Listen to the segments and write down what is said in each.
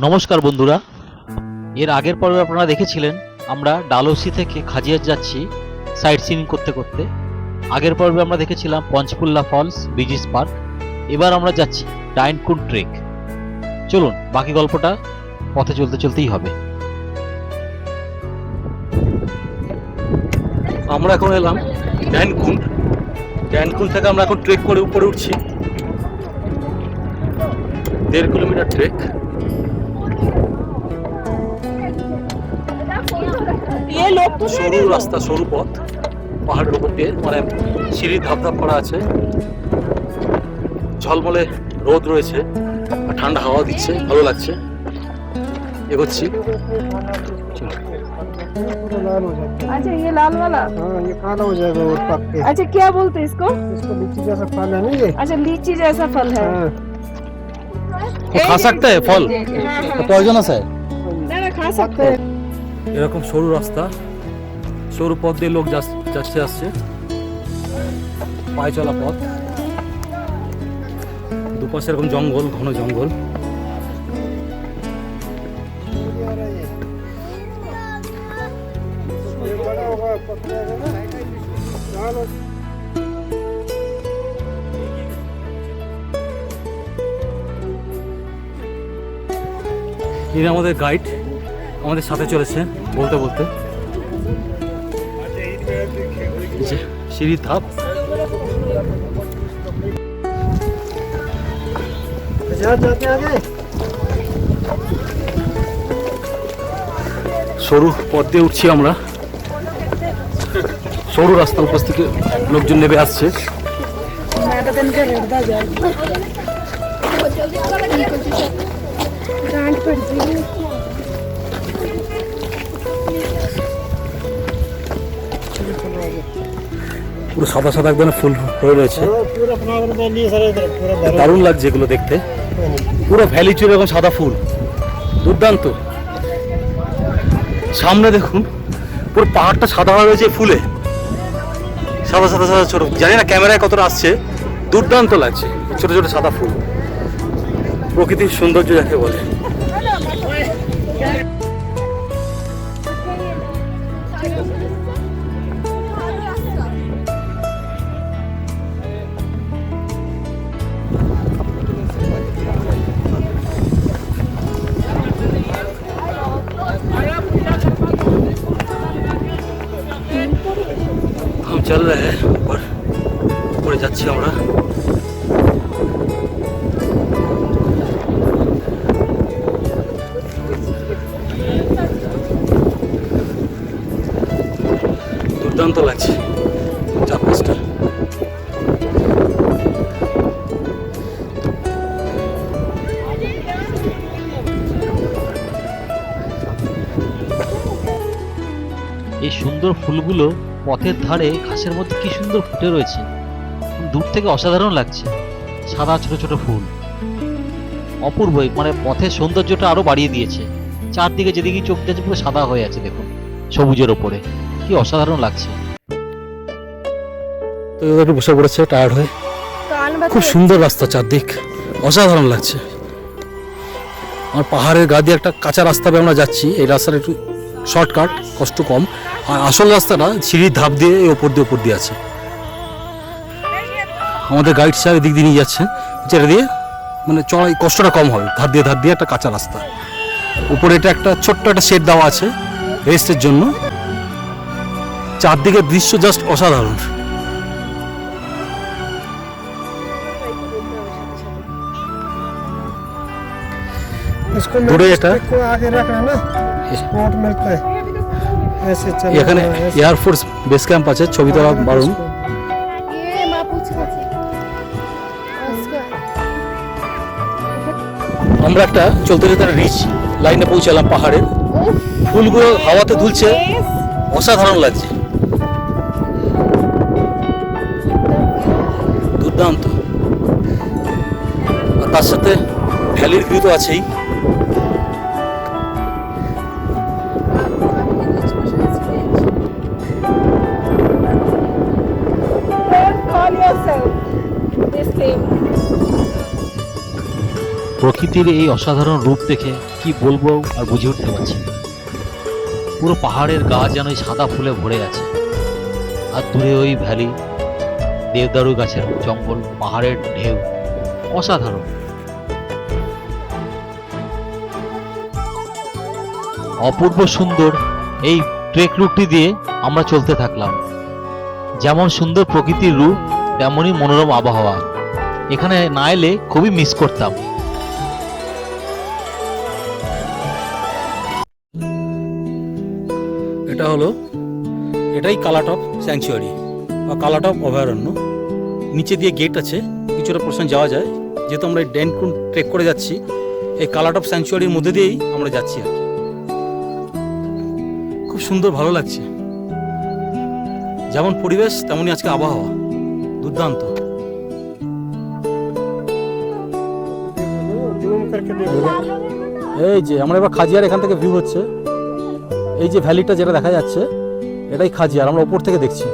নমস্কার বন্ধুরা, এর আগের পর্বে আপনারা দেখেছিলেন আমরা ডালহৌসি থেকে খাজিয়ার যাচ্ছি সাইট সিইং করতে করতে। আগের পর্বে আমরা দেখেছিলাম পঞ্চকুল্লা ফলস, বিজিস পার্ক। এবার আমরা যাচ্ছি ডাইনকুন্ড ট্রেক। চলুন বাকি গল্পটা পথে চলতে চলতেই হবে। আমরা এখন এলাম ডাইনকুন্ড। ডাইনকুন্ড থেকে আমরা এখন ট্রেক করে উপরে উঠছি। 1.5 কিলোমিটার ট্রেক। সরু রাস্তা, সরু পথ, পাহাড়ের উপর দিয়ে, মানে সিঁড়ি ধাপ ধাপ করা আছে। ঝলমলে রোদ রয়েছে আর ঠান্ডা হাওয়া দিচ্ছে, ভালো লাগছে। এগোচ্ছি। अच्छा ये लाल वाला, हाँ ये काला हो जाएगा और पक के। अच्छा क्या बोलते हैं इसको? इसको लीची जैसा फल है ना ये। अच्छा लीची जैसा फल है। हाँ খা सकते हैं फल? প্রয়োজন আছে? ना ना खा सकते हैं। এরকম সরু রাস্তা, সরু পথ দিয়ে লোক যাচ্ছে আসছে, পায়ে চলা পথ। দুপাশে এরকম জঙ্গল, ঘন জঙ্গল। ये बड़ा होगा पक जाएगा ना। लाल हो- ইনি আমাদের গাইড, আমাদের সাথে চলেছে বলতে বলতে। এই যে সিঁড়ির ধাপ। बाजार जाते आगे। সরু পথ দিয়ে উঠছি আমরা। সরু রাস্তার উপর থেকে লোকজন নেমে আসছে। পুরো সাদা সাদা একদম ফুল হয়ে রয়েছে। पूरा फ्लावर वैली है सारे इधर, पूरा भरा। দারুণ লাগছে এগুলো দেখতে। পুরো ভ্যালি জুড়ে এরকম সাদা ফুল, দুর্দান্ত। সামনে দেখুন পুরো পাহাড়টা সাদা হয়ে রয়েছে ফুলে, সাদা সাদা সাদা ছোট। জানি না ক্যামেরায় কতটা আসছে, দুর্দান্ত লাগছে। ছোট ছোট সাদা ফুল, প্রকৃতির সৌন্দর্য যাকে বলে। हम चल रहे हैं ऊपर, ऊपर যাচ্ছি আমরা। দুর্দান্ত লাগছে চারপাশটা। এই সুন্দর ফুলগুলো পথের ধারে ঘাসের মধ্যে কি সুন্দর ফুটে রয়েছে, দূর থেকে অসাধারণ লাগছে। সাদা ছোট ছোট ফুল, অপূর্ব। মানে পথের সৌন্দর্যটা আরো বাড়িয়ে দিয়েছে। চারদিকে যেদিকে চোখ যাচ্ছে পুরো সাদা হয়ে আছে, দেখুন সবুজের ওপরে কি অসাধারণ লাগছে। তো এবার একটু বসে পড়েছে টায়ার্ড হয়ে। খুব সুন্দর রাস্তা, চারদিক অসাধারণ লাগছে। আমার পাহাড়ের গা দিয়ে একটা কাঁচা রাস্তা দিয়ে আমরা যাচ্ছি। এই রাস্তাটা একটু শর্টকাট, কষ্ট কম। আর আসল রাস্তাটা সিঁড়ির ধাপ দিয়ে এই ওপর দিয়ে আছে। আমাদের গাইড সাহেব এদিক দিয়ে নিয়ে যাচ্ছে, যেটা দিয়ে মানে চড়াই কষ্টটা কম হবে। ধার দিয়ে একটা কাঁচা রাস্তা। উপরে এটা একটা ছোট্ট একটা শেড দেওয়া আছে রেস্টের জন্য। চারদিকের দৃশ্য জাস্ট অসাধারণ। इसको थोड़े ये था? को आगे रखना ना, स्पॉट मिलता है ऐसे चलना। এখানে ऐसे- এয়ারফোর্স বেস ক্যাম্প আছে, ছবি তোলা বারণ। ये माँ पूछ रही थी। আমরা একটা চলতে চলতে রিচ লাইনে পৌঁছালাম পাহাড়ের। ফুলগুলো হাওয়াতে দুলছে, অসাধারণ লাগছে, দুর্দান্ত। আর তার সাথে ভ্যালির ভিউ তো আছেই। Don't call yourself this thing. প্রকৃতির এই অসাধারণ রূপ দেখে কি বলবো আর বুঝে উঠতে পারছি না। পুরো পাহাড়ের গা যেন ওই সাদা ফুলে ভরে আছে, আর দূরে ওই ভ্যালি, দেবদারু গাছের জঙ্গল, পাহাড়ের ঢেউ, অসাধারণ। অপূর্ব সুন্দর এই ট্রেক রুটটি দিয়ে আমরা চলতে থাকলাম। যেমন সুন্দর প্রকৃতির রূপ, তেমনই মনোরম আবহাওয়া। এখানে না এলে খুবই মিস করতাম। এটা হলো, এটাই কালাটপ স্যাংচুয়ারি বা কালাটপ অভয়ারণ্য। নিচে দিয়ে গেট আছে, কিছুটা পোর্শন যাওয়া যায়। যেহেতু আমরা ড্যানকুন ট্রেক করে যাচ্ছি, এই কালাটপ স্যাংচুয়ারির মধ্যে দিয়েই আমরা যাচ্ছি আর কি। খুব সুন্দর, ভালো লাগছে। যেমন পরিবেশ তেমনই আজকে আবহাওয়া, দুর্দান্ত। जूम करके देखो। এই যে আমরা এবার খাজিয়ার এখান থেকে ভিউ হচ্ছে। এই যে ভ্যালিটা যেটা দেখা যাচ্ছে, এটাই খাজিয়ার, আমরা উপর থেকে দেখছি,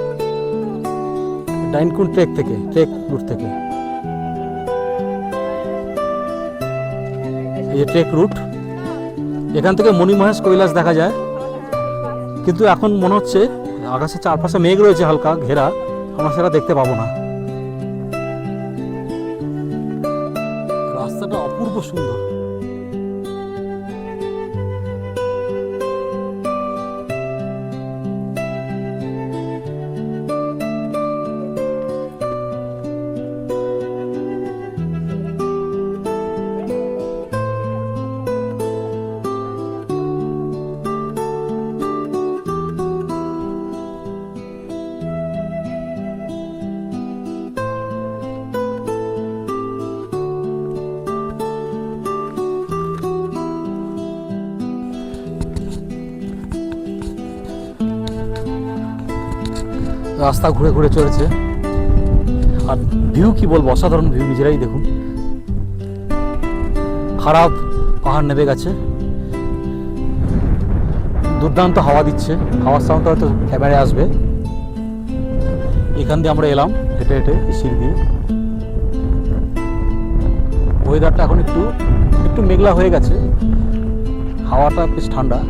ডাইনকুন ট্রেক রুট থেকে। এই যে ট্রেক রুট, এখান থেকে মণিমহেশ কৈলাস দেখা যায়। কিন্তু এখন মনে হচ্ছে আকাশের চারপাশে মেঘ রয়েছে হালকা ঘেরা, আমরা সেটা দেখতে পাবো না। রাস্তাটা অপূর্ব সুন্দর। রাস্তা ঘুরে ঘুরে চলেছে, আর ভিউ কি বলবো, অসাধারণ ভিউ, নিজেরাই দেখুন। খারাপ পাহাড় নেমে গেছে, দুর্দান্ত হাওয়া দিচ্ছে। হাওয়ার সাউন্ড হয়তো ক্যামেরায় আসবে। এখান দিয়ে আমরা এলাম হেঁটে হেঁটে এই সিঁড়ি দিয়ে। ওয়েদারটা এখন একটু একটু মেঘলা হয়ে গেছে, হাওয়াটা বেশ ঠান্ডা।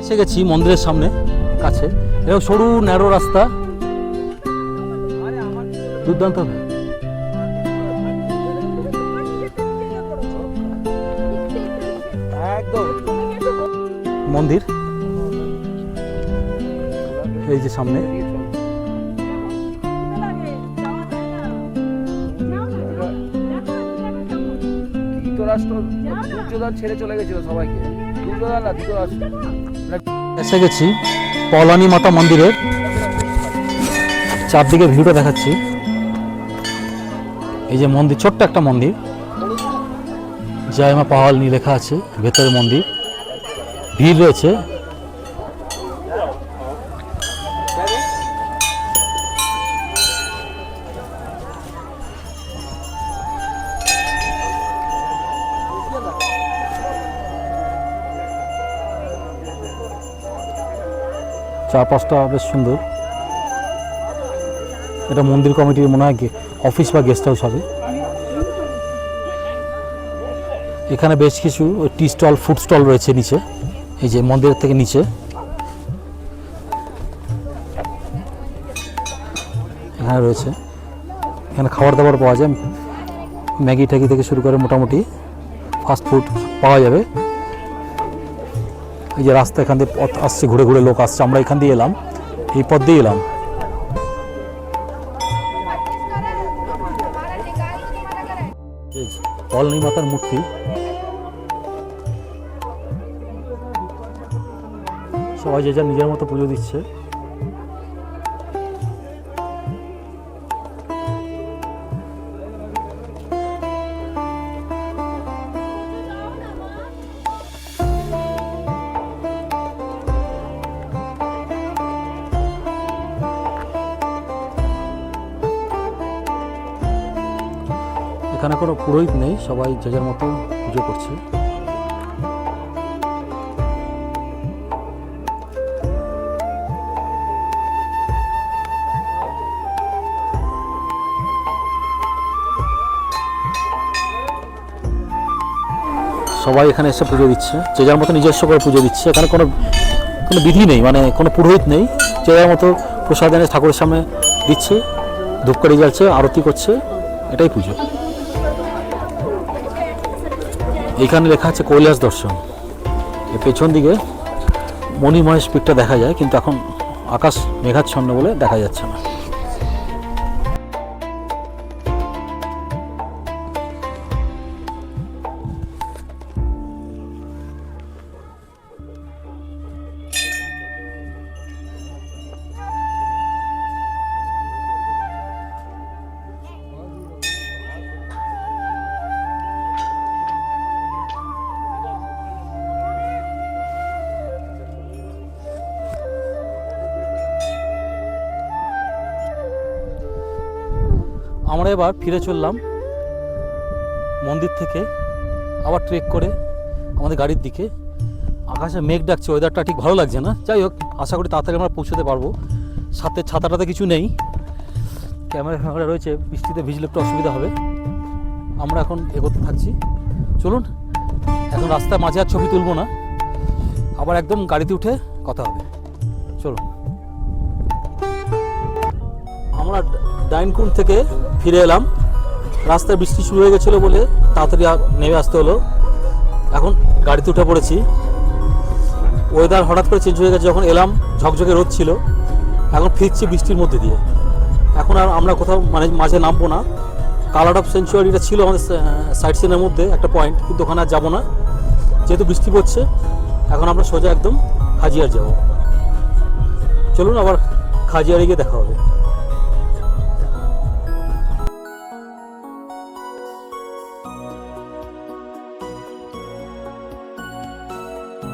এসে গেছি মন্দিরের সামনে কাছে। এরকম সরু ন্যারো রাস্তা, দুর্দান্ত। মন্দির এই যে সামনে, ধৃতরাষ্ট্র দুর্যোধন ছেড়ে চলে গেছিল সবাইকে। দুর্যোধন না, ধৃতরাষ্ট্র। এসে গেছি পলানী মাতা মন্দিরের, চারদিকে ভিউটা দেখাচ্ছি। এই যে মন্দির, ছোট্ট একটা মন্দির, জয় মা পাওয়ালনি লেখা আছে ভেতরে মন্দির। ভিড় রয়েছে। চারপাশটা বেশ সুন্দর। এটা মন্দির কমিটির মনে হয় অফিস বা গেস্ট হাউস হবে। এখানে বেশ কিছু টি স্টল, ফুড স্টল রয়েছে নিচে, এই যে মন্দিরের থেকে নিচে। এখানে রয়েছে, এখানে খাবার দাবার পাওয়া যায়, ম্যাগি ট্যাগি থেকে শুরু করে মোটামুটি ফাস্ট ফুড পাওয়া যাবে। এই যে রাস্তা, এখান দিয়ে পথ আসছে, ঘুরে ঘুরে লোক আসছে। আমরা এখান দিয়ে এলাম, এই পথ দিয়ে এলাম। পলানী মাতার মূর্তি, সবাই যে যার নিজের মতো পুজো দিচ্ছে। এখানে কোনো পুরোহিত নেই, সবাই যে যার মতো পুজো করছে। সবাই এখানে এসে পুজো দিচ্ছে, যে যার মতো নিজস্ব করে পুজো দিচ্ছে। এখানে কোনো কোনো বিধি নেই, মানে কোনো পুরোহিত নেই, যে যার মতো প্রসাদ এনে ঠাকুরের সামনে দিচ্ছে, ধূপকাঠি জ্বালছে, আরতি করছে, এটাই পুজো। এখানে লেখা আছে কৈলাস দর্শন। এর পেছন দিকে মণিমহেশ পীঠটা দেখা যায়, কিন্তু এখন আকাশ মেঘাচ্ছন্ন বলে দেখা যাচ্ছে না। আমরা এবার ফিরে চললাম মন্দির থেকে, আবার ট্রেক করে আমাদের গাড়ির দিকে। আকাশে মেঘ ডাকছে, ওয়েদারটা ঠিক ভালো লাগছে না। যাই হোক, আশা করি তাড়াতাড়ি আমরা পৌঁছতে পারবো। সাথে ছাতাটাতে কিছু নেই, ক্যামেরা রয়েছে, বৃষ্টিতে ভিজলে একটু অসুবিধা হবে। আমরা এখন এগোতে থাকছি, চলুন। এখন রাস্তার মাঝে আর ছবি তুলবো না, আবার একদম গাড়িতে উঠে কথা হবে, চলুন। আমরা ডাইনকুন থেকে ফিরে এলাম। রাস্তায় বৃষ্টি শুরু হয়ে গেছিলো বলে তাড়াতাড়ি নেমে আসতে হলো। এখন গাড়িতে উঠে পড়েছি। ওয়েদার হঠাৎ করে চেঞ্জ হয়ে গেছে, যখন এলাম ঝকঝকে রোদ ছিল, এখন ফিরছি বৃষ্টির মধ্যে দিয়ে। এখন আর আমরা কোথাও মানে মাঝে নামবো না। কালার অফ সেঞ্চুয়ারিটা ছিল আমাদের সাইট সিনের মধ্যে একটা পয়েন্ট, কিন্তু ওখানে আর যাবো না যেহেতু বৃষ্টি পড়ছে। এখন আমরা সোজা একদম খাজিয়ার যাব। চলুন, আবার খাজিয়ারে গিয়ে দেখা হবে।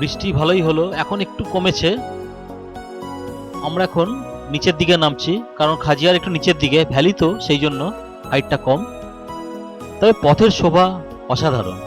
বৃষ্টি ভালোই হলো, এখন একটু কমেছে। আমরা এখন নিচের দিকে নামছি, কারণ খাজিয়ার একটু নিচের দিকে, ভ্যালি তো সেই জন্য হাইটটা কম। তবে পথের শোভা অসাধারণ।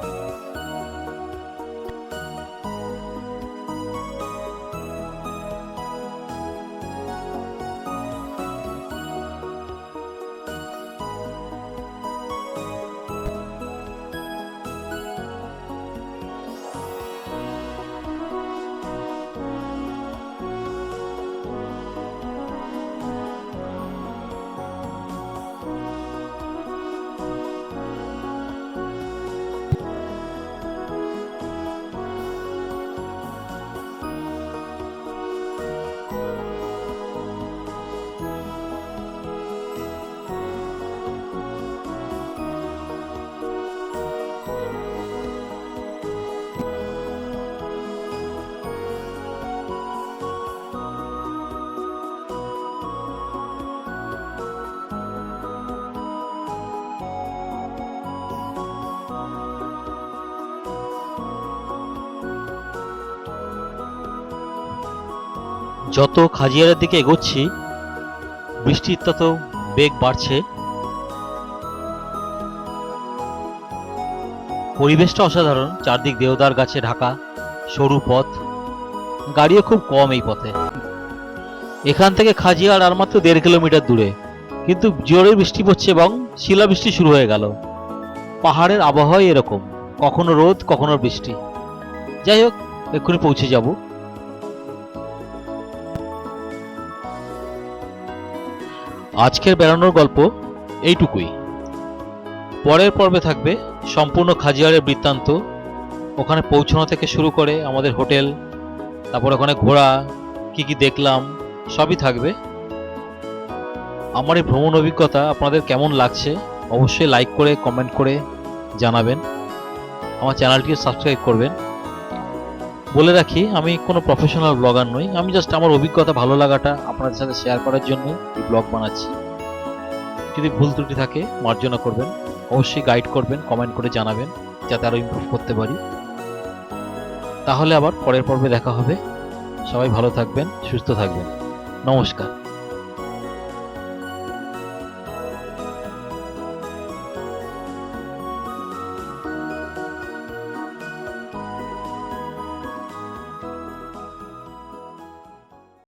যত খাজিয়ারের দিকে এগোচ্ছি, বৃষ্টির তত বেগ বাড়ছে। পরিবেশটা অসাধারণ, চারদিক দেওদার গাছে ঢাকা, সরু পথ, গাড়িও খুব কম এই পথে। এখান থেকে খাজিয়ার আর মাত্র 1.5 কিলোমিটার দূরে, কিন্তু জোরে বৃষ্টি পড়ছে এবং শিলাবৃষ্টি শুরু হয়ে গেল। পাহাড়ের আবহাওয়া এরকম, কখনো রোদ কখনো বৃষ্টি। যাই হোক, এক্ষুনি পৌঁছে যাব। আজকের বেড়ানোর গল্প এইটুকুই। পরের পর্বে থাকবে সম্পূর্ণ খাজিয়ারের বৃত্তান্ত, ওখানে পৌঁছানো থেকে শুরু করে আমাদের হোটেল, তারপর ওখানে ঘোরা, কি কি দেখলাম, সবই থাকবে। আমার এই ভ্রমণ অভিজ্ঞতা আপনাদের কেমন লাগছে অবশ্যই লাইক করে কমেন্ট করে জানাবেন। আমার চ্যানেলটিকে সাবস্ক্রাইব করবেন। বলে রাখি, আমি কোনো প্রফেশনাল ব্লগার নই, আমি জাস্ট আমার অভিজ্ঞতা, ভালো লাগাটা আপনাদের সাথে শেয়ার করার জন্য এই ব্লগ বানাচ্ছি। যদি ভুল ত্রুটি থাকে মার্জনা করবেন, অবশ্যই গাইড করবেন, কমেন্ট করে জানাবেন, যাতে আরও ইমপ্রুভ করতে পারি। তাহলে আবার পরের পর্বে দেখা হবে। সবাই ভালো থাকবেন, সুস্থ থাকবেন। নমস্কার।